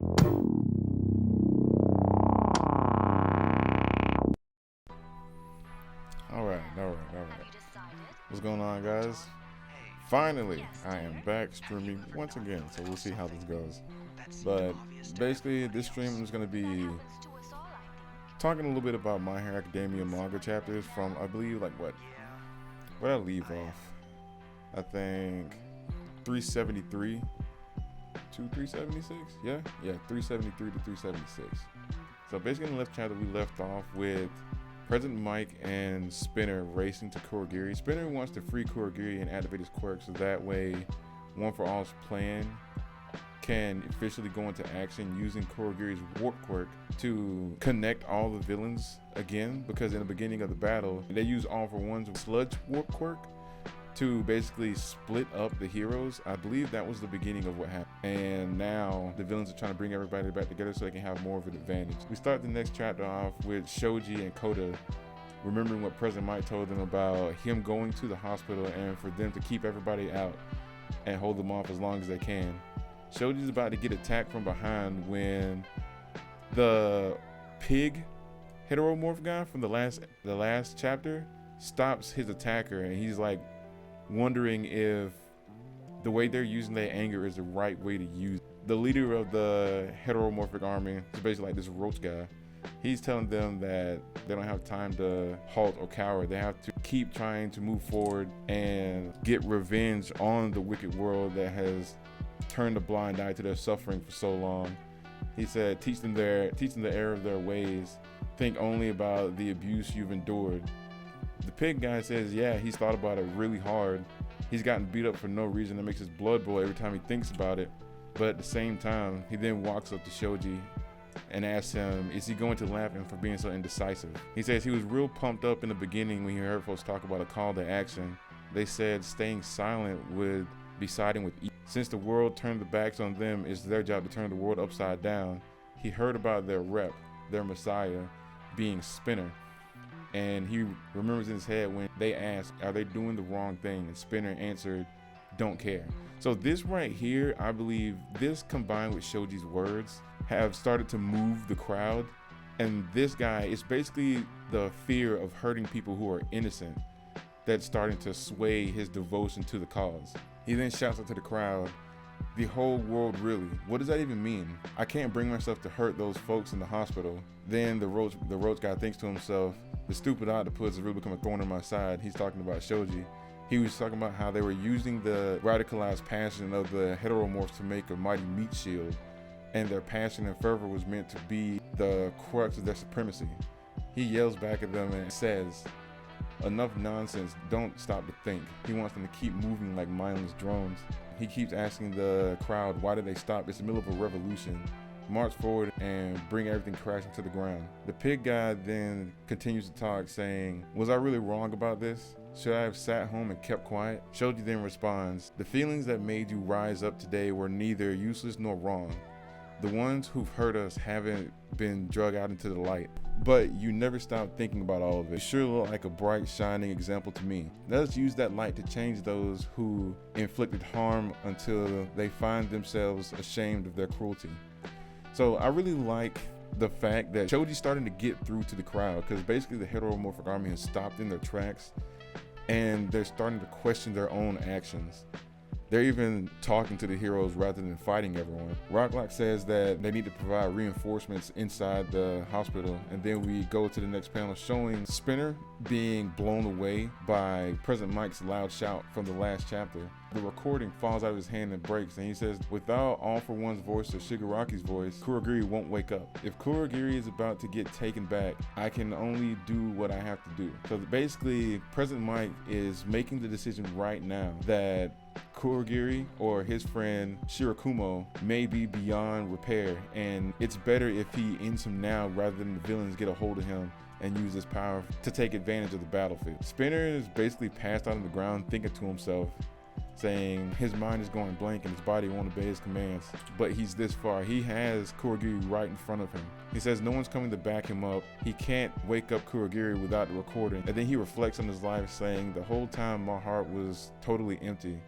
All right. What's going on, guys? Finally, I am back streaming once again, so we'll see how this goes. But basically, this stream is going to be talking a little bit about My Hero Academia manga chapters from, I believe, like where I leave off. I think 373 to 376. Yeah, 373 to 376. So basically, in the left chapter, we left off with President Mike and Spinner racing to Kurogiri. Spinner wants to free Kurogiri and activate his quirk so that way One for All's plan can officially go into action using Kurogiri's warp quirk to connect all the villains again, because in the beginning of the battle they used All for One's sludge warp quirk to basically split up the heroes. I believe that was the beginning of what happened. And now the villains are trying to bring everybody back together so they can have more of an advantage. We start the next chapter off with Shoji and Kota remembering what President Mike told them about him going to the hospital and for them to keep everybody out and hold them off as long as they can. Shoji's about to get attacked from behind when the pig heteromorph guy from the last chapter stops his attacker, and he's like wondering if the way they're using their anger is the right way to use. The leader of the heteromorphic army is basically like this roach guy. He's telling them that they don't have time to halt or cower. They have to keep trying to move forward and get revenge on the wicked world that has turned a blind eye to their suffering for so long. He said, teach them the error of their ways. Think only about the abuse you've endured. The pig guy says, yeah, he's thought about it really hard. He's gotten beat up for no reason. That makes his blood boil every time he thinks about it. But at the same time, he then walks up to Shoji and asks him, is he going to laugh at him for being so indecisive? He says he was real pumped up in the beginning when he heard folks talk about a call to action. They said staying silent would be siding with evil. Since the world turned their backs on them, it's their job to turn the world upside down. He heard about their rep, their messiah, being Spinner. And he remembers in his head when they asked, are they doing the wrong thing? And Spinner answered, don't care. So this right here, I believe this combined with Shoji's words have started to move the crowd. And this guy, it's basically the fear of hurting people who are innocent that's starting to sway his devotion to the cause. He then shouts out to the crowd, the whole world really? What does that even mean? I can't bring myself to hurt those folks in the hospital. Then the roach guy thinks to himself, the stupid octopus has really become a thorn in my side. He's talking about Shoji. He was talking about how they were using the radicalized passion of the heteromorphs to make a mighty meat shield, and their passion and fervor was meant to be the crux of their supremacy. He yells back at them and says, enough nonsense, don't stop to think. He wants them to keep moving like mindless drones. He keeps asking the crowd, why did they stop? It's the middle of a revolution. March forward and bring everything crashing to the ground. The pig guy then continues to talk, saying, was I really wrong about this? Should I have sat home and kept quiet? Shoji then responds, the feelings that made you rise up today were neither useless nor wrong. The ones who've hurt us haven't been drug out into the light. But you never stop thinking about all of it. You sure look like a bright, shining example to me. Let us use that light to change those who inflicted harm until they find themselves ashamed of their cruelty. So I really like the fact that Shoji's starting to get through to the crowd, because basically the heteromorphic army has stopped in their tracks and they're starting to question their own actions. They're even talking to the heroes rather than fighting everyone. Rocklock says that they need to provide reinforcements inside the hospital, and then we go to the next panel showing Spinner being blown away by President Mike's loud shout from the last chapter. The recording falls out of his hand and breaks, and he says, without All for One's voice or Shigaraki's voice, Kurogiri won't wake up. If Kurogiri is about to get taken back, I can only do what I have to do. So basically, President Mike is making the decision right now that Kurogiri or his friend Shirakumo may be beyond repair, and it's better if he ends him now rather than the villains get a hold of him and use his power to take advantage of the battlefield. Spinner is basically passed out on the ground thinking to himself, saying his mind is going blank and his body won't obey his commands, but he's this far. He has Kurogiri right in front of him. He says no one's coming to back him up. He can't wake up Kurogiri without the recording. And then he reflects on his life, saying the whole time my heart was totally empty.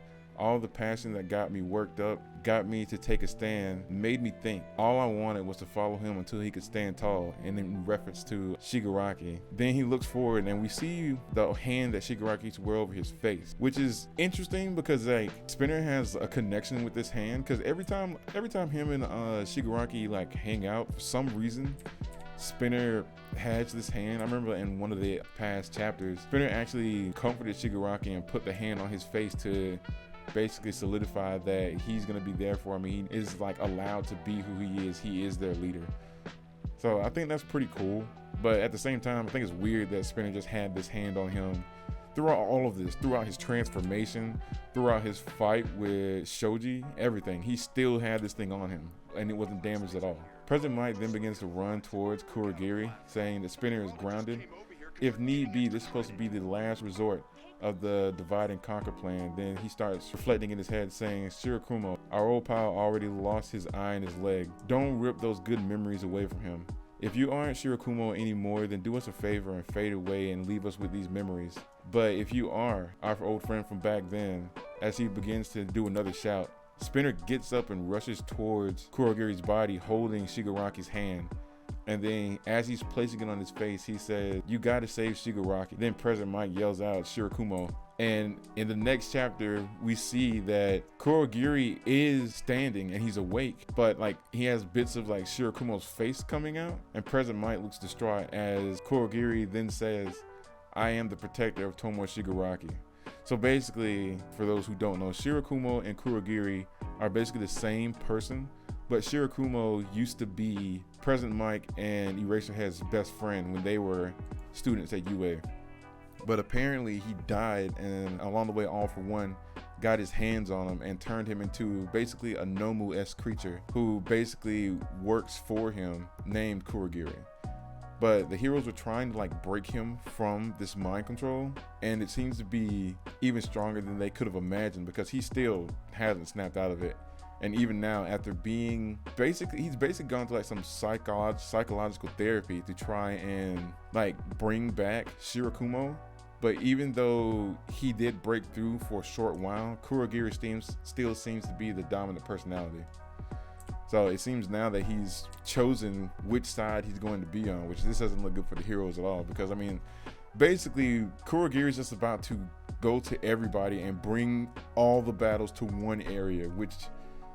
all the passion that got me worked up, got me to take a stand, made me think. All I wanted was to follow him until he could stand tall, and in reference to Shigaraki. Then he looks forward and we see the hand that Shigaraki used to wear over his face, which is interesting because like Spinner has a connection with this hand, because every time him and Shigaraki like hang out, for some reason Spinner has this hand. I remember in one of the past chapters, Spinner actually comforted Shigaraki and put the hand on his face to basically solidify that he's gonna be there for him. He is like allowed to be who he is. He is their leader. So I think that's pretty cool. But at the same time, I think it's weird that Spinner just had this hand on him throughout all of this, throughout his transformation, throughout his fight with Shoji, everything. He still had this thing on him and it wasn't damaged at all. President Mike then begins to run towards Kurogiri, saying that Spinner is grounded. If need be, this is supposed to be the last resort of the divide and conquer plan. Then he starts reflecting in his head, saying, Shirakumo, our old pal already lost his eye and his leg. Don't rip those good memories away from him. If you aren't Shirakumo anymore, then do us a favor and fade away and leave us with these memories. But if you are our old friend from back then, as he begins to do another shout, Spinner gets up and rushes towards Kurogiri's body, holding Shigaraki's hand. And then as he's placing it on his face, he says, you gotta save Shigaraki. Then President Mike yells out, Shirakumo. And in the next chapter, we see that Kurogiri is standing and he's awake, but like he has bits of like Shirakumo's face coming out. And President Mike looks distraught as Kurogiri then says, I am the protector of Tomoe Shigaraki. So basically, for those who don't know, Shirakumo and Kurogiri are basically the same person, but Shirakumo used to be President Mike and Eraserhead's best friend when they were students at UA. But apparently he died, and along the way, All For One got his hands on him and turned him into basically a Nomu-esque creature who basically works for him, named Kurogiri. But the heroes were trying to like break him from this mind control, and it seems to be even stronger than they could have imagined, because he still hasn't snapped out of it. And even now, after being he's basically gone through like some psychological therapy to try and like bring back Shirakumo. But even though he did break through for a short while, Kurogiri still seems to be the dominant personality. So it seems now that he's chosen which side he's going to be on, which this doesn't look good for the heroes at all. Because I mean, basically Kurogiri is just about to go to everybody and bring all the battles to one area, which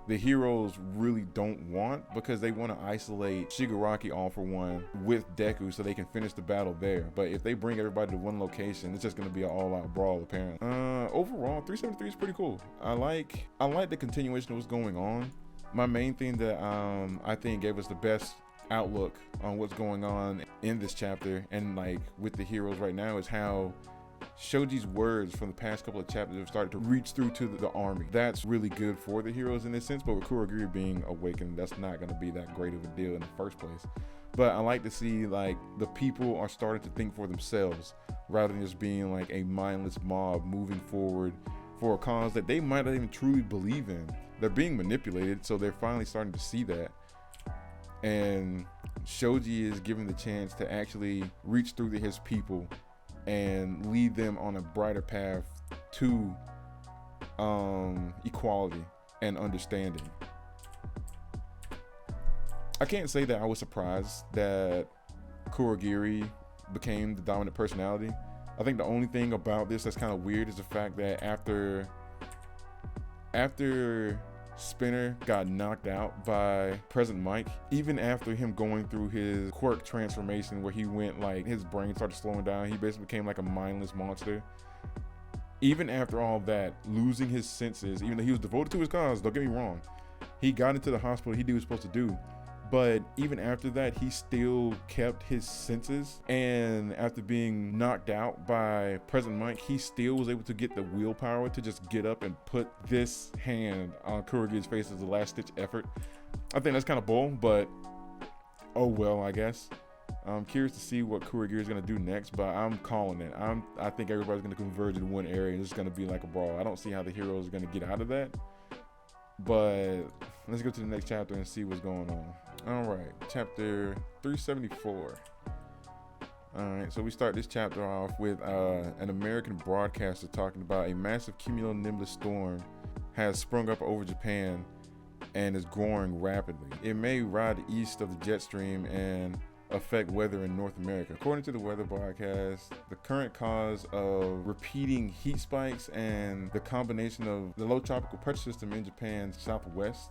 the heroes really don't want, because they want to isolate Shigaraki All For One with Deku so they can finish the battle there. But if they bring everybody to one location, it's just going to be an all-out brawl apparently. Overall, 373 is pretty cool. I like the continuation of what's going on. My main thing that I think gave us the best outlook on what's going on in this chapter and like with the heroes right now is how Shoji's words from the past couple of chapters have started to reach through to the army. That's really good for the heroes in this sense, but with Kurogiri being awakened, that's not going to be that great of a deal in the first place. But I like to see like the people are starting to think for themselves rather than just being like a mindless mob moving forward for a cause that they might not even truly believe in. They're being manipulated, so they're finally starting to see that. And Shoji is given the chance to actually reach through to his people and lead them on a brighter path to equality and understanding. I can't say that I was surprised that Kurogiri became the dominant personality. I think the only thing about this that's kind of weird is the fact that after Spinner got knocked out by President Mike, even after him going through his quirk transformation where he went like his brain started slowing down, he basically became like a mindless monster. Even after all that, losing his senses, even though he was devoted to his cause, don't get me wrong, he got into the hospital, he did what he was supposed to do. But even after that, he still kept his senses. And after being knocked out by President Mike, he still was able to get the willpower to just get up and put this hand on Kurogiri's face as a last-ditch effort. I think that's kind of bold, but oh well, I guess. I'm curious to see what Kurogiri is going to do next, but I'm calling it. I think everybody's going to converge in one area and it's going to be like a brawl. I don't see how the heroes are going to get out of that. But let's go to the next chapter and see what's going on. All right, chapter 374. All right, so we start this chapter off with an American broadcaster talking about a massive cumulonimbus storm has sprung up over Japan and is growing rapidly. It may ride east of the jet stream and affect weather in North America. According to the weather broadcast, the current cause of repeating heat spikes and the combination of the low tropical pressure system in Japan's southwest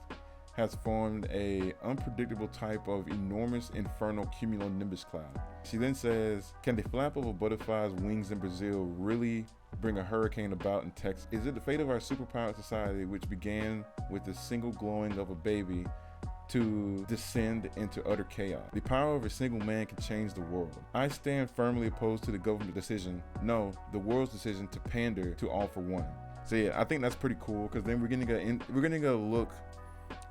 has formed a unpredictable type of enormous infernal cumulonimbus cloud. She then says, can the flap of a butterfly's wings in Brazil really bring a hurricane about in Texas? Is it the fate of our superpowered society, which began with the single glowing of a baby, to descend into utter chaos? The power of a single man can change the world. I stand firmly opposed to the government decision, no, the world's decision to pander to All for One. So yeah, I think that's pretty cool, because then we're gonna go look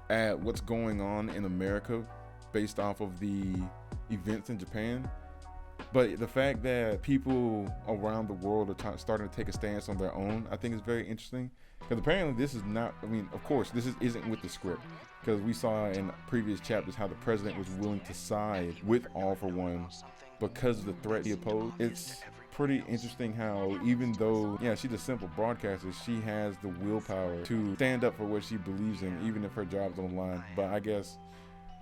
at what's going on in America based off of the events in Japan. But the fact that people around the world are starting to take a stance on their own, I think is very interesting. Because apparently this is not, I mean, of course, this isn't with the script. Because we saw in previous chapters how the president was willing to side with All for One because of the threat he opposed. It's pretty interesting how even though, yeah, she's a simple broadcaster, she has the willpower to stand up for what she believes in, even if her job's on the line. But I guess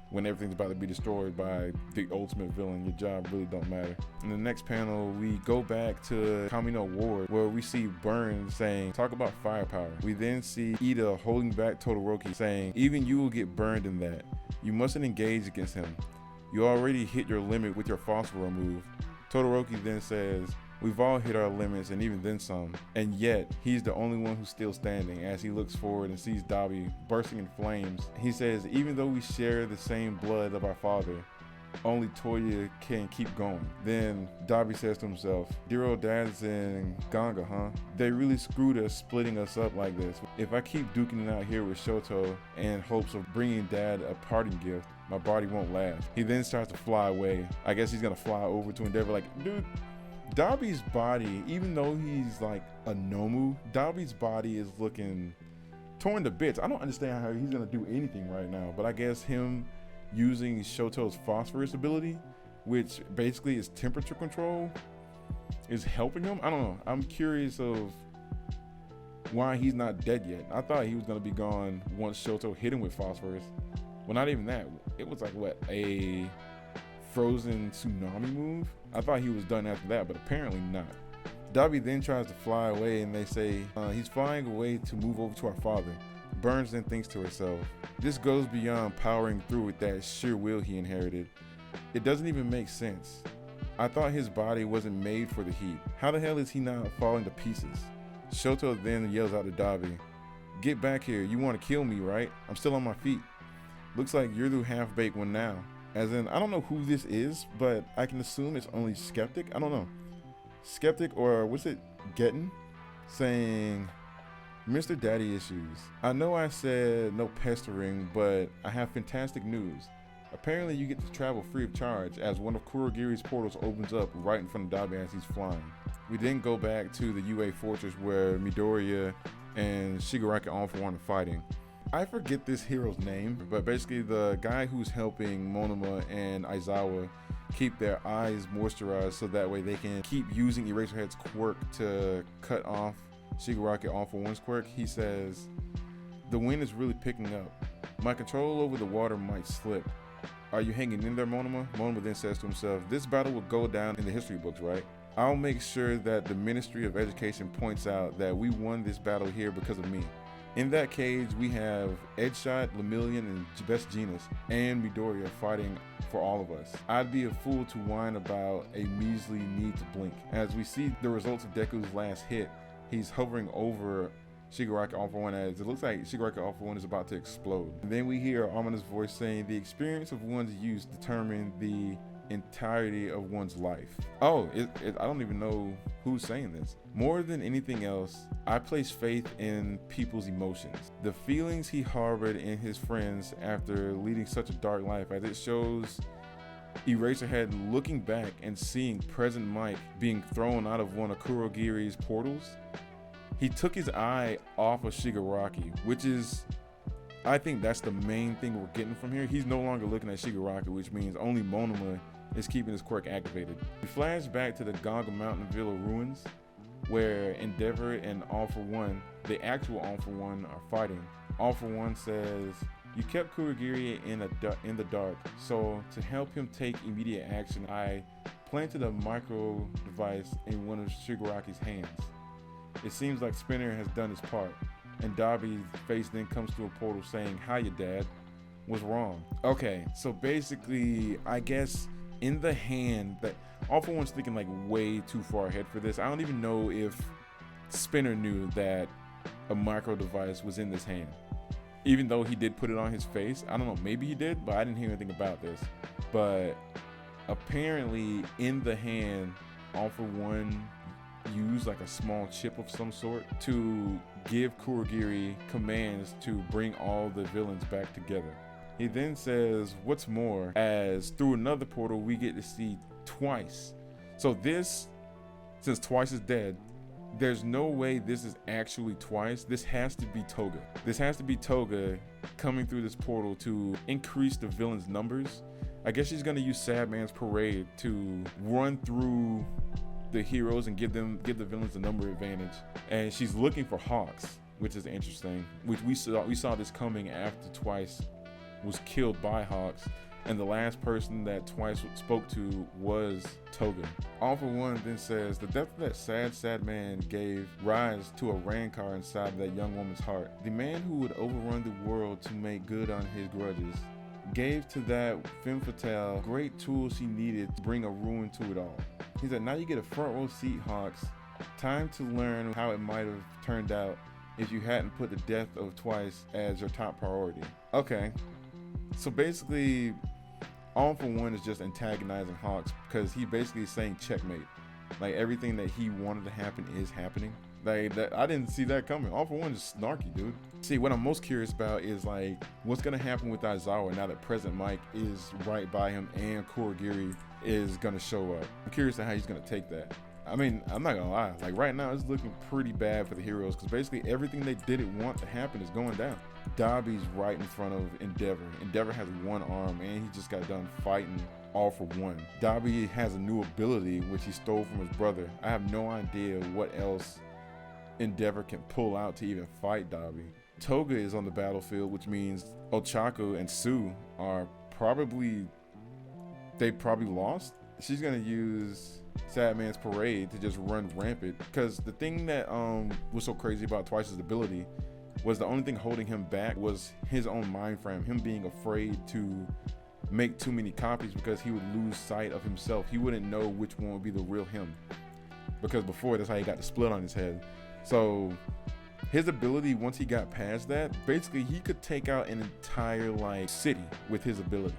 when everything's about to be destroyed by the ultimate villain, your job really don't matter. In the next panel, we go back to Kamino Ward, where we see Burns saying, talk about firepower. We then see Ida holding back Todoroki, saying, even you will get burned in that. You mustn't engage against him. You already hit your limit with your phosphor move. Todoroki then says, we've all hit our limits and even then some, and yet he's the only one who's still standing. As he looks forward and sees Dabi bursting in flames, he says, even though we share the same blood of our father, only Toya can keep going. Then Dabi says to himself, dear old dads and Ganga, huh? They really screwed us splitting us up like this. If I keep duking it out here with Shoto in hopes of bringing dad a parting gift, my body won't last. He then starts to fly away. I guess he's gonna fly over to Endeavor like, dude, Dabi's body, even though he's like a Nomu, Dabi's body is looking torn to bits. I don't understand how he's gonna do anything right now, but I guess him using Shoto's phosphorus ability, which basically is temperature control, is helping him. I don't know. I'm curious of why he's not dead yet. I thought he was gonna be gone once Shoto hit him with phosphorus. Well, not even that. It was like, what, a frozen tsunami move? I thought he was done after that, but apparently not. Dabi then tries to fly away, and they say he's flying away to move over to our father. Burns then thinks to herself, this goes beyond powering through with that sheer will he inherited. It doesn't even make sense. I thought his body wasn't made for the heat. How the hell is he not falling to pieces? Shoto then yells out to Dabi, get back here, you want to kill me, right? I'm still on my feet. Looks like you're the half-baked one now. As in, I don't know who this is, but I can assume it's only Skeptic. I don't know. Skeptic, or what's it, Getten, saying, Mr. Daddy Issues, I know I said no pestering, but I have fantastic news. Apparently you get to travel free of charge as one of Kurogiri's portals opens up right in front of Dabi as he's flying. We then go back to the UA fortress where Midoriya and Shigaraki All for One are fighting. I forget this hero's name, but basically the guy who's helping Monoma and Aizawa keep their eyes moisturized so that way they can keep using Eraserhead's quirk to cut off Shigaraki All for One's quirk. He says, the wind is really picking up. My control over the water might slip. Are you hanging in there, Monoma? Monoma then says to himself, this battle will go down in the history books, right? I'll make sure that the Ministry of Education points out that we won this battle here because of me. In that cage, we have Edgeshot, Lemillion, and Best Jeanist, and Midoriya fighting for all of us. I'd be a fool to whine about a measly need to blink. As we see the results of Deku's last hit, he's hovering over Shigaraki All for One as it looks like Shigaraki All for One is about to explode. And then we hear an ominous voice saying, the experience of one's use determine the entirety of one's life. Oh, I don't even know who's saying this. More than anything else, I place faith in people's emotions. The feelings he harbored in his friends after leading such a dark life, as it shows Eraserhead looking back and seeing present Mike being thrown out of one of Kurogiri's portals. He took his eye off of Shigaraki, which is, I think that's the main thing we're getting from here. He's no longer looking at Shigaraki, which means only Monoma is keeping his quirk activated. We flash back to the Gonga Mountain Villa ruins, where Endeavor and All For One, the actual All For One, are fighting. All For One says, "You kept Kurogiri in the dark, so to help him take immediate action, I planted a micro device in one of Shigaraki's hands. It seems like Spinner has done his part." And Dabi's face then comes to a portal saying, "Hiya, Dad. What's wrong?" Okay, so basically, I guess in the hand, that All For One's thinking like way too far ahead for this. I don't even know if Spinner knew that a micro device was in this hand. Even though he did put it on his face, I don't know, maybe he did, but I didn't hear anything about this. But apparently in the hand, All For One used like a small chip of some sort to give Kurogiri commands to bring all the villains back together. He then says, "What's more," as through another portal we get to see Twice. So this, since Twice is dead, there's no way this is actually Twice. This has to be Toga. This has to be Toga coming through this portal to increase the villains' numbers. I guess she's gonna use Sadman's Parade to run through the heroes and give the villains a number advantage. And she's looking for Hawks, which is interesting. Which we saw this coming after Twice was killed by Hawks. And the last person that Twice spoke to was Toga. All For One then says, "The death of that sad man gave rise to a rancor inside that young woman's heart. The man who would overrun the world to make good on his grudges gave to that femme fatale great tools he needed to bring a ruin to it all." He said, "Now you get a front row seat, Hawks. Time to learn how it might have turned out if you hadn't put the death of Twice as your top priority." Okay, so basically, All For One is just antagonizing Hawks because he basically is saying checkmate. Like everything that he wanted to happen is happening. Like that, I didn't see that coming. All For One is snarky, dude. See, what I'm most curious about is like what's gonna happen with Aizawa now that President Mike is right by him and Kurogiri is gonna show up. I'm curious to how he's gonna take that. I mean, I'm not gonna lie. Like right now, it's looking pretty bad for the heroes because basically everything they didn't want to happen is going down. Dabi's right in front of Endeavor. Endeavor has one arm and he just got done fighting All For One. Dabi has a new ability which he stole from his brother. I have no idea what else Endeavor can pull out to even fight Dabi. Toga is on the battlefield, which means Ochako and Sue are probably lost. She's gonna use Sadman's Parade to just run rampant because the thing that was so crazy about Twice's ability was the only thing holding him back was his own mind frame, him being afraid to make too many copies because he would lose sight of himself. He wouldn't know which one would be the real him because before that's how he got the split on his head. So his ability, once he got past that, basically he could take out an entire like city with his ability.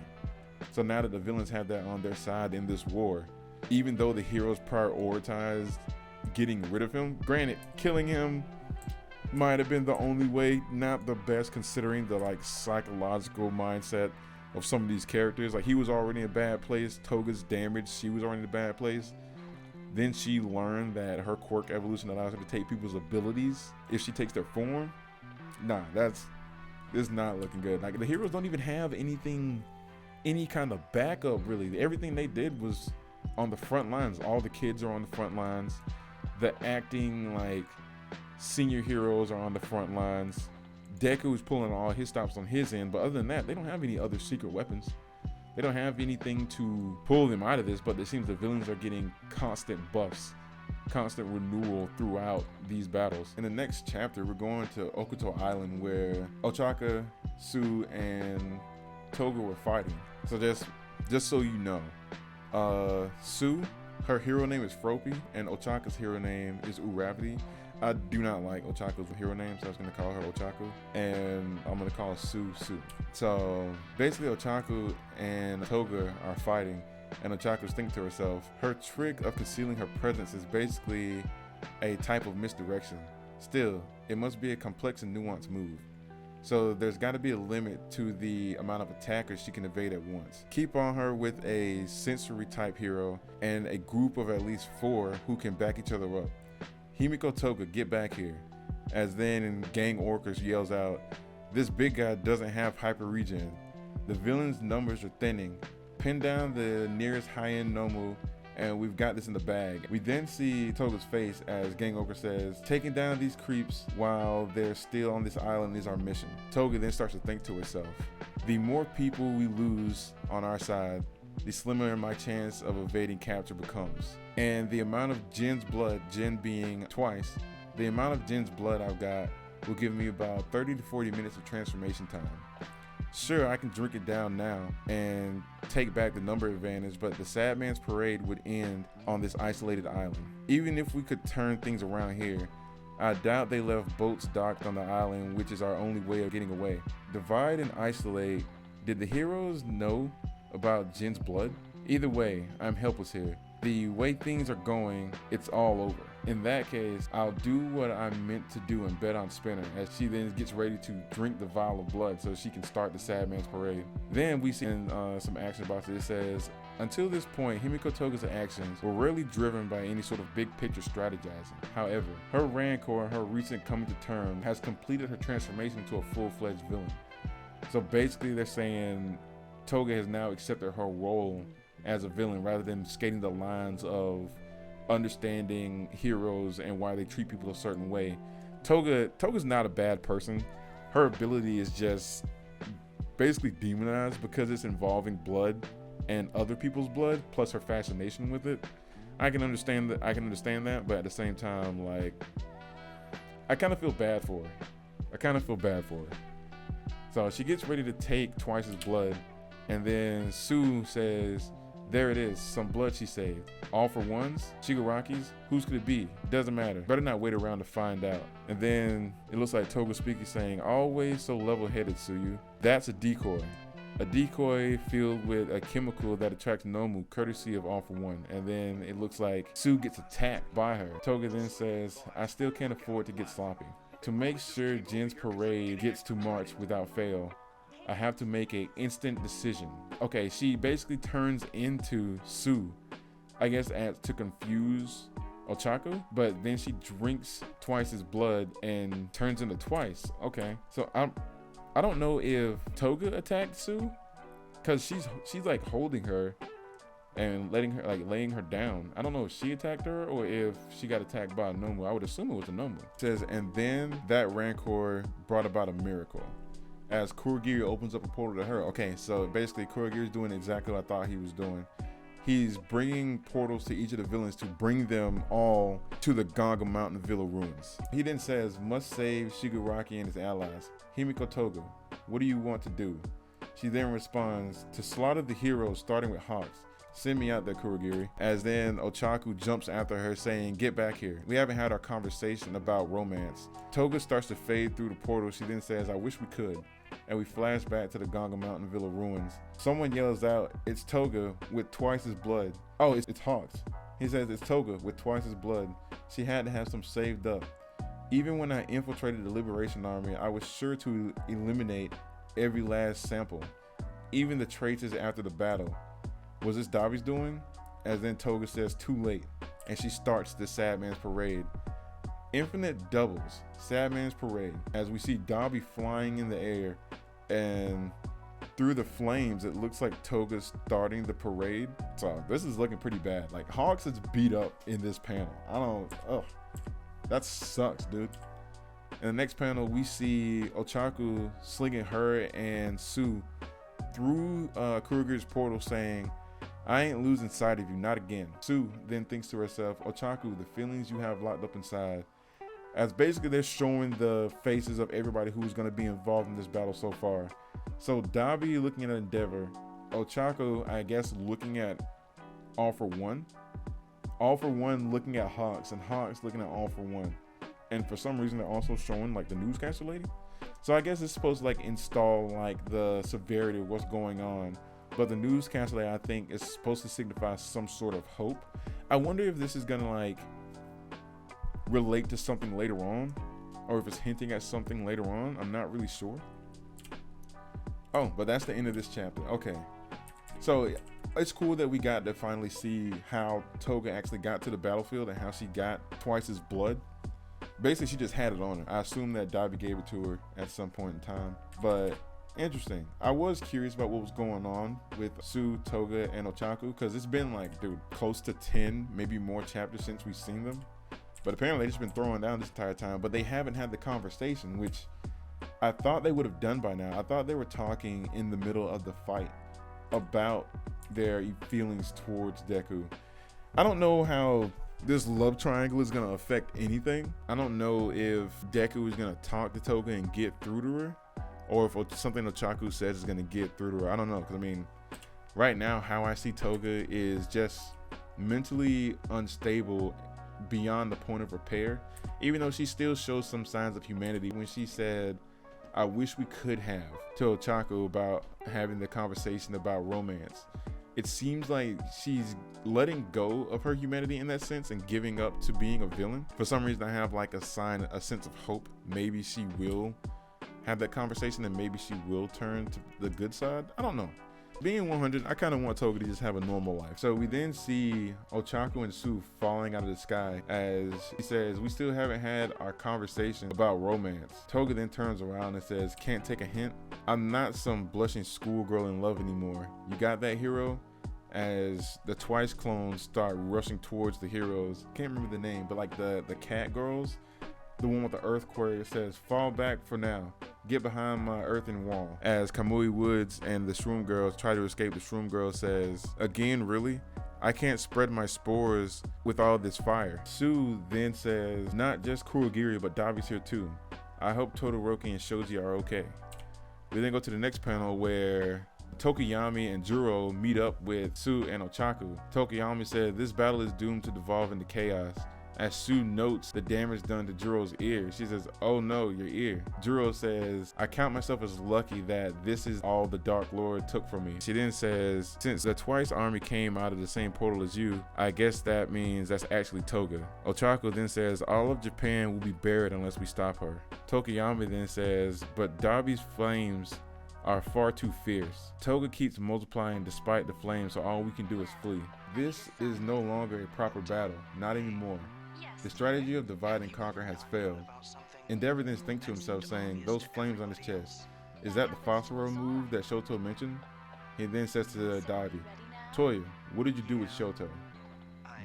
So now that the villains have that on their side in this war, even though the heroes prioritized getting rid of him, granted, killing him might have been the only way, not the best considering the like psychological mindset of some of these characters. Like he was already in a bad place, Toga's damaged, she was already in a bad place. Then she learned that her quirk evolution allows her to take people's abilities if she takes their form. Nah, it's not looking good. Like the heroes don't even have anything, any kind of backup really. Everything they did was on the front lines. All the kids are on the front lines. The acting like senior heroes are on the front lines. Deku's pulling all his stops on his end, but other than that, they don't have any other secret weapons. They don't have anything to pull them out of this, but it seems the villains are getting constant buffs, constant renewal throughout these battles. In the next chapter, we're going to Okuto Island where Ochako, Sue, and Toga were fighting. So just so you know, Sue, her hero name is Froppy, and Ochako's hero name is Uravity. I do not like Ochako's hero name, so I was going to call her Ochako, and I'm going to call Sue Sue. So basically Ochako and Toga are fighting, and Ochako's thinking to herself, her trick of concealing her presence is basically a type of misdirection. Still, it must be a complex and nuanced move. So there's got to be a limit to the amount of attackers she can evade at once. Keep on her with a sensory type hero and a group of at least 4 who can back each other up. Himiko Toga, get back here. As then Gang Orcus yells out, this big guy doesn't have hyper regen. The villain's numbers are thinning. Pin down the nearest high-end Nomu and we've got this in the bag. We then see Toga's face as Gang Ogre says, taking down these creeps while they're still on this island is our mission. Toga then starts to think to herself, the more people we lose on our side, the slimmer my chance of evading capture becomes. And the amount of Jin's blood, Jin being twice, the amount of Jin's blood I've got will give me about 30 to 40 minutes of transformation time. Sure, I can drink it down now and take back the number advantage, but the Sad Man's Parade would end on this isolated island. Even if we could turn things around here, I doubt they left boats docked on the island, which is our only way of getting away. Divide and isolate. Did the heroes know about Jin's blood? Either way, I'm helpless here. The way things are going, it's all over. In that case, I'll do what I'm meant to do and bet on Spinner as she then gets ready to drink the vial of blood so she can start the Sad Man's Parade. Then we see in some action boxes, it says, until this point, Himiko Toga's actions were rarely driven by any sort of big picture strategizing. However, her rancor and her recent coming to terms has completed her transformation into a full-fledged villain. So basically they're saying Toga has now accepted her role as a villain rather than skating the lines of understanding heroes and why they treat people a certain way. Toga's not a bad person. Her ability is just basically demonized because it's involving blood and other people's blood, plus her fascination with it. I can understand that, but at the same time, like, I kind of feel bad for her. So she gets ready to take Twice's blood, and then Sue says, there it is, some blood she saved. All for ones? Shigaraki's? Whose could it be? Doesn't matter. Better not wait around to find out. And then it looks like Toga speaking saying, always so level-headed, Tsuyu. That's a decoy. A decoy filled with a chemical that attracts Nomu, courtesy of All for One. And then it looks like Sue gets attacked by her. Toga then says, I still can't afford to get sloppy. To make sure Jin's parade gets to March without fail, I have to make an instant decision. Okay, she basically turns into Sue, I guess to confuse Ochaku, but then she drinks Twice's blood and turns into Twice. Okay, so I don't know if Toga attacked Sue, cause she's like holding her and laying her down. I don't know if she attacked her or if she got attacked by a Nomu. I would assume it was a Nomu. It says, and then that Rancor brought about a miracle as Kurogiri opens up a portal to her. Okay, so basically Kurogiri's doing exactly what I thought he was doing. He's bringing portals to each of the villains to bring them all to the Gonga Mountain Villa ruins. He then says, must save Shigaraki and his allies. Himiko Toga, what do you want to do? She then responds, to slaughter the heroes starting with Hawks. Send me out there, Kurogiri. As then Ochaku jumps after her saying, get back here. We haven't had our conversation about romance. Toga starts to fade through the portal. She then says, I wish we could. And we flash back to the Gonga Mountain Villa ruins. Someone yells out, it's Toga with Twice's blood. Oh, it's Hawks. He says it's Toga with Twice's blood. She had to have some saved up. Even when I infiltrated the Liberation Army, I was sure to eliminate every last sample, even the traces after the battle. Was this Dabi's doing? As then Toga says, too late, and she starts the Sad Man's Parade. Infinite doubles, Sad Man's Parade, as we see Dabi flying in the air, and through the flames, it looks like Toga's starting the parade. So this is looking pretty bad. Like, Hawks is beat up in this panel. That sucks, dude. In the next panel, we see Ochaku slinging her and Sue through Kurogiri's portal saying, I ain't losing sight of you, not again. Sue then thinks to herself, Ochaku, the feelings you have locked up inside. As basically they're showing the faces of everybody who's going to be involved in this battle so far. So Dabi looking at Endeavor, Ochaku, I guess, looking at All for One. All for One looking at Hawks, and Hawks looking at All for One. And for some reason, they're also showing like the newscaster lady. So I guess it's supposed to like install like the severity of what's going on. But the newscaster lady, I think, is supposed to signify some sort of hope. I wonder if this is gonna like relate to something later on, or if it's hinting at something later on. I'm not really sure. Oh, but that's the end of this chapter. Okay. So it's cool that we got to finally see how Toga actually got to the battlefield and how she got Twice's blood. Basically, she just had it on her. I assume that Dabi gave it to her at some point in time. But Interesting. I was curious about what was going on with Tsu, Toga, and Ochaku, because it's been like, dude, close to 10, maybe more chapters since we've seen them. But apparently they've just been throwing down this entire time, but they haven't had the conversation, which I thought they would have done by now. I thought they were talking in the middle of the fight about their feelings towards Deku. I don't know how this love triangle is going to affect anything. I don't know if Deku is going to talk to Toga and get through to her, or if something Ochaku says is going to get through to her. I don't know, because I mean, right now how I see Toga is just mentally unstable beyond the point of repair, even though she still shows some signs of humanity. When she said, "I wish we could have," to Ochaku about having the conversation about romance, it seems like she's letting go of her humanity in that sense and giving up to being a villain. For some reason, I have like a sense of hope. Maybe she will have that conversation and maybe she will turn to the good side. I don't know. Being 100, I kind of want Toga to just have a normal life. So we then see Ochaku and Tsu falling out of the sky as he says, "We still haven't had our conversation about romance." Toga then turns around and says, "Can't take a hint? I'm not some blushing schoolgirl in love anymore. You got that, hero?" As the Twice clones start rushing towards the heroes. Can't remember the name, but like the cat girls, the one with the earthquake, says, "Fall back for now. Get behind my earthen wall." As Kamui Woods and the Shroom Girls try to escape, the Shroom Girl says, "Again, really? I can't spread my spores with all this fire." Tsu then says, "Not just Kurogiri, but Dabi's here too. I hope Todoroki and Shoji are okay." We then go to the next panel where Tokuyami and Juro meet up with Tsu and Ochaku. Tokuyami said, "This battle is doomed to devolve into chaos." As Tsu notes the damage done to Juro's ear, she says, "Oh no, your ear." Juro says, "I count myself as lucky that this is all the Dark Lord took from me." She then says, "Since the Twice army came out of the same portal as you, I guess that means that's actually Toga." Ochaku then says, "All of Japan will be buried unless we stop her." Tokuyami then says, "But Dabi's flames are far too fierce. Toga keeps multiplying despite the flames, so all we can do is flee. This is no longer a proper battle, not anymore. The strategy of divide and conquer has failed." Endeavor then thinks to himself, saying, "Those flames on his chest, is that the Phosphoro move that Shoto mentioned?" He then says to Dabi, "Toya, what did you do with Shoto?"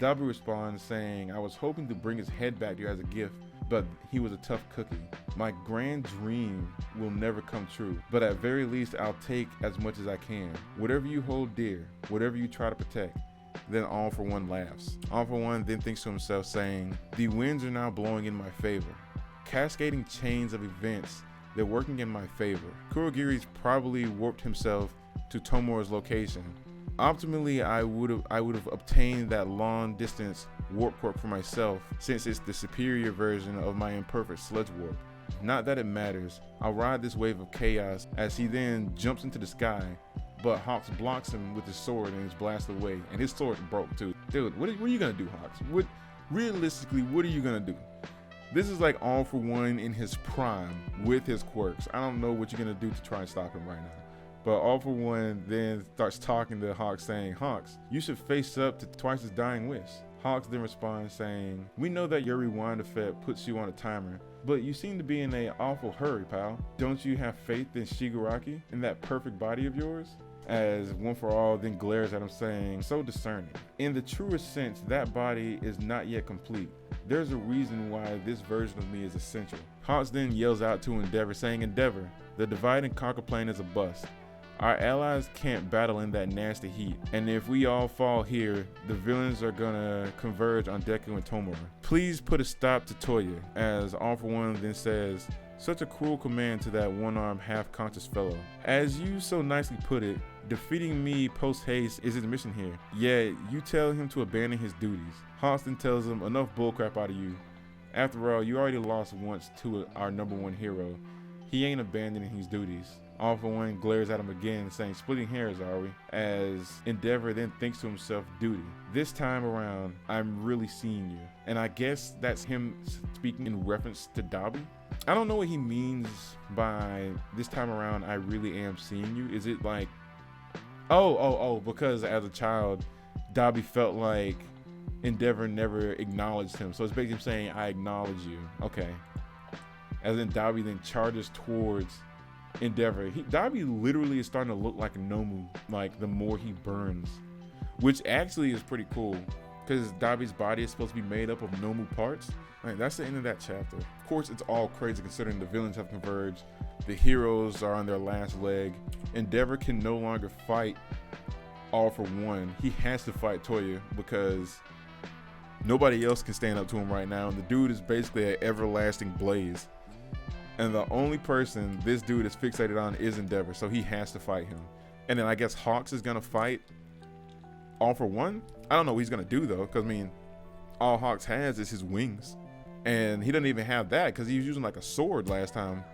Dabi responds saying, "I was hoping to bring his head back to you as a gift, but he was a tough cookie. My grand dream will never come true, but at very least I'll take as much as I can. Whatever you hold dear, whatever you try to protect." Then All For One laughs. All For One then thinks to himself, saying, "The winds are now blowing in my favor. Cascading chains of events, they're working in my favor. Kurogiri's probably warped himself to Tomura's location. Optimally, I would have obtained that long distance warp quirk for myself, since it's the superior version of my imperfect sludge warp. Not that it matters. I'll ride this wave of chaos." As he then jumps into the sky, but Hawks blocks him with his sword and he's blasted away, and his sword broke too. Dude, what are you gonna do, Hawks? Realistically, what are you gonna do? This is like All For One in his prime with his quirks. I don't know what you're gonna do to try and stop him right now. But All For One then starts talking to Hawks, saying, "Hawks, you should face up to Twice's dying wish." Hawks then responds saying, "We know that your rewind effect puts you on a timer, but you seem to be in an awful hurry, pal. Don't you have faith in Shigaraki, in that perfect body of yours?" As One For All then glares at him, saying, "So discerning. In the truest sense, that body is not yet complete. There's a reason why this version of me is essential." Hawks then yells out to Endeavor, saying, "Endeavor, the divide and conquer plan is a bust. Our allies can't battle in that nasty heat, and if we all fall here, the villains are gonna converge on Deku and Tomura. Please put a stop to Toya." As All For One then says, "Such a cruel command to that one-armed, half-conscious fellow. As you so nicely put it, defeating me post-haste is his mission here. Yeah, you tell him to abandon his duties." Hawks then tells him, "Enough bullcrap out of you. After all, you already lost once to our number one hero. He ain't abandoning his duties." All For One glares at him again, saying, "Splitting hairs, are we?" As Endeavor then thinks to himself, "Duty. This time around, I'm really seeing you." And I guess that's him speaking in reference to Dabi. I don't know what he means by "this time around, I really am seeing you." Is it like, because as a child, Dabi felt like Endeavor never acknowledged him. So it's basically saying, "I acknowledge you." Okay. As then Dabi then charges towards Endeavor. Dabi literally is starting to look like Nomu, like the more he burns, which actually is pretty cool because Dabi's body is supposed to be made up of Nomu parts. Like, that's the end of that chapter. Of course, it's all crazy considering the villains have converged, the heroes are on their last leg. Endeavor can no longer fight All For One. He has to fight Toya because nobody else can stand up to him right now, and the dude is basically an everlasting blaze. And the only person this dude is fixated on is Endeavor, so he has to fight him. And then I guess Hawks is gonna fight All For One. I don't know what he's gonna do though, because I mean, all Hawks has is his wings, and he doesn't even have that because he was using like a sword last time.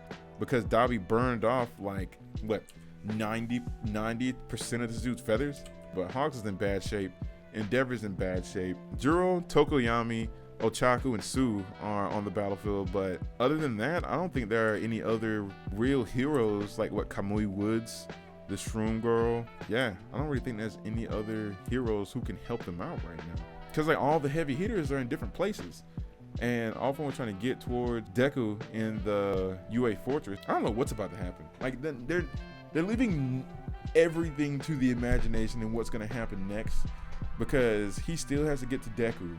Because Dabi burned off like what 90% of this dude's feathers. But Hawks is in bad shape. Endeavor's in bad shape. Juro, Tokoyami, Ochaku, and Sue are on the battlefield, but other than that, I don't think there are any other real heroes like what Kamui Woods, the Shroom Girl. Yeah, I don't really think there's any other heroes who can help them out right now. Because like all the heavy hitters are in different places. And all of them were trying to get towards Deku in the UA Fortress. I don't know what's about to happen. Like they're leaving everything to the imagination and what's gonna happen next, because he still has to get to Deku.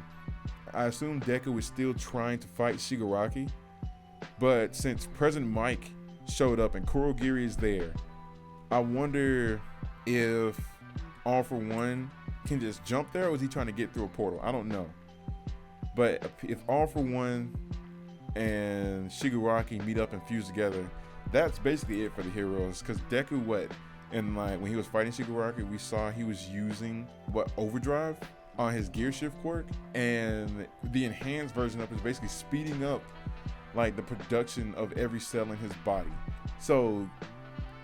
I assume Deku is still trying to fight Shigaraki, but since President Mike showed up and Kurogiri is there, I wonder if All For One can just jump there, or is he trying to get through a portal? I don't know. But if All For One and Shigaraki meet up and fuse together, that's basically it for the heroes. Because Deku, and like when he was fighting Shigaraki, we saw he was using overdrive on his gear shift quirk, and the enhanced version of it is basically speeding up like the production of every cell in his body. So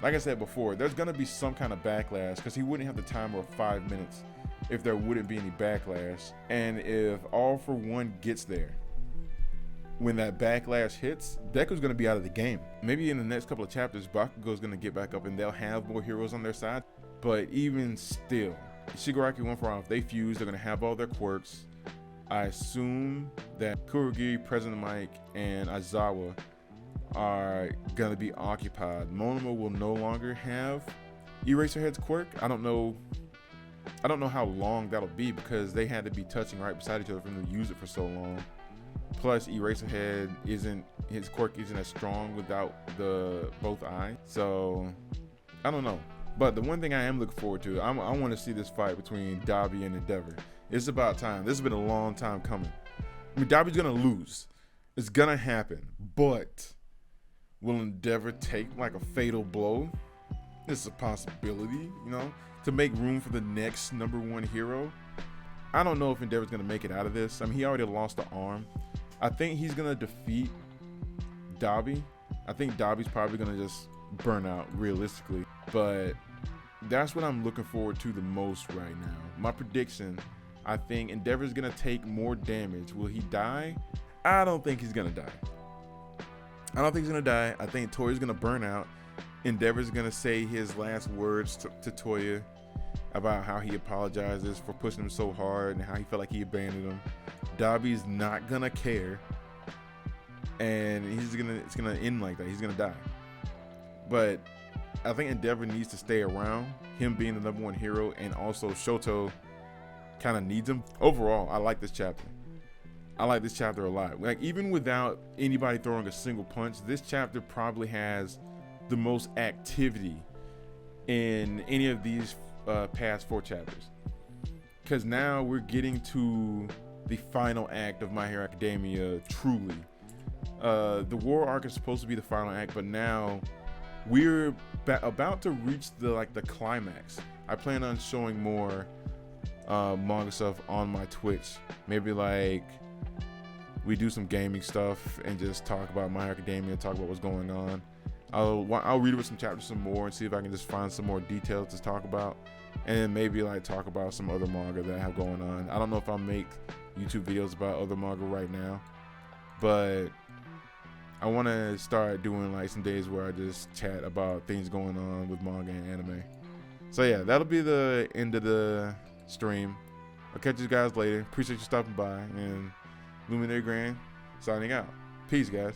like I said before, there's gonna be some kind of backlash because he wouldn't have the timer of 5 minutes if there wouldn't be any backlash. And if All For One gets there, when that backlash hits, Deku's gonna be out of the game. Maybe in the next couple of chapters, Bakugo's gonna get back up and they'll have more heroes on their side. But even still, Shigaraki, One For All, if they fuse, they're gonna have all their quirks. I assume that Kurogiri, President Mike, and Aizawa are gonna be occupied. Monoma will no longer have Eraserhead's quirk. I don't know how long that'll be because they had to be touching right beside each other for them to use it for so long. Plus, Eraserhead his quirk isn't as strong without both eyes. So I don't know. But the one thing I am looking forward to, I want to see this fight between Dabi and Endeavor. It's about time. This has been a long time coming. I mean, Dabi's gonna lose. It's gonna happen. But will Endeavor take like a fatal blow? It's a possibility, to make room for the next #1 hero. I don't know if Endeavor's gonna make it out of this. I mean, he already lost the arm. I think he's gonna defeat Dabi. I think Dabi's probably gonna just burn out realistically, but that's what I'm looking forward to the most right now. My prediction, I think Endeavor's gonna take more damage. Will he die? I don't think he's gonna die. I think Toya's gonna burn out. Endeavor's gonna say his last words to Toya about how he apologizes for pushing him so hard and how he felt like he abandoned him. Dabi's not gonna care, and it's gonna end like that. He's gonna die. But I think Endeavor needs to stay around, him being the #1 hero, and also Shoto kind of needs him. Overall, I like this chapter. I like this chapter a lot. Like, even without anybody throwing a single punch, this chapter probably has the most activity in any of these past 4 chapters. Because now we're getting to the final act of My Hero Academia, truly. The war arc is supposed to be the final act, but now we're about to reach the climax. I plan on showing more manga stuff on my Twitch. Maybe like we do some gaming stuff and just talk about My Hero Academia, talk about what's going on. I'll read over some chapters some more and see if I can just find some more details to talk about, and then maybe like talk about some other manga that I have going on. I don't know if I'll make YouTube videos about other manga right now, but I want to start doing like some days where I just chat about things going on with manga and anime. So yeah, that'll be the end of the stream. I'll catch you guys later. Appreciate you stopping by, and Luminary Grand signing out. Peace, guys.